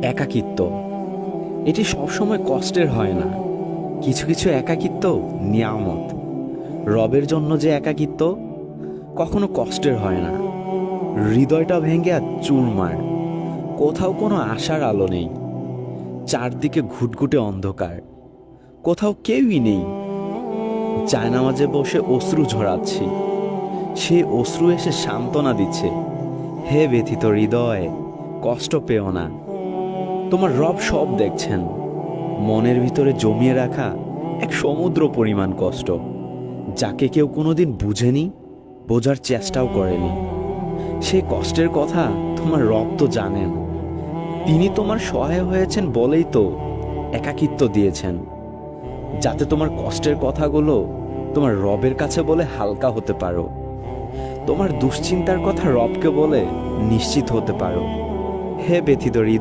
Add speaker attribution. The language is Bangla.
Speaker 1: একাকিত্ব এটি সবসময় কষ্টের হয় না। কিছু কিছু একাকিত্ব নিয়ামত। রবের জন্য যে একাকিত্ব কখনো কষ্টের হয় না। হৃদয়টা ভেঙে আর চুরমার। কোথাও কোনো আশার আলো নেই। চারদিকে ঘুটঘুটে অন্ধকার। কোথাও কেউই নেই। জায়নামাজে বসে অশ্রু ঝরাচ্ছি। সে অশ্রু এসে সান্ত্বনা দিচ্ছে, হে ব্যথিত হৃদয়, কষ্ট পেও না। তোমার রব সব দেখছেন। মনের ভিতরে জমিয়ে রাখা এক সমুদ্র পরিমাণ কষ্ট, যাকে কেউ কোনোদিন বুঝেনি, বোঝার চেষ্টাও করেনি। সেই কষ্টের কথা তোমার রব তো জানেন। তিনি তোমার সহায় হয়েছেন বলেই তো একাকিত্ব দিয়েছেন, যাতে তোমার কষ্টের কথাগুলো তোমার রবের কাছে বলে হালকা হতে পারো। তোমার দুশ্চিন্তার কথা রবকে বলে নিশ্চিত হতে পারো। হে ব্যথিত হৃদয়,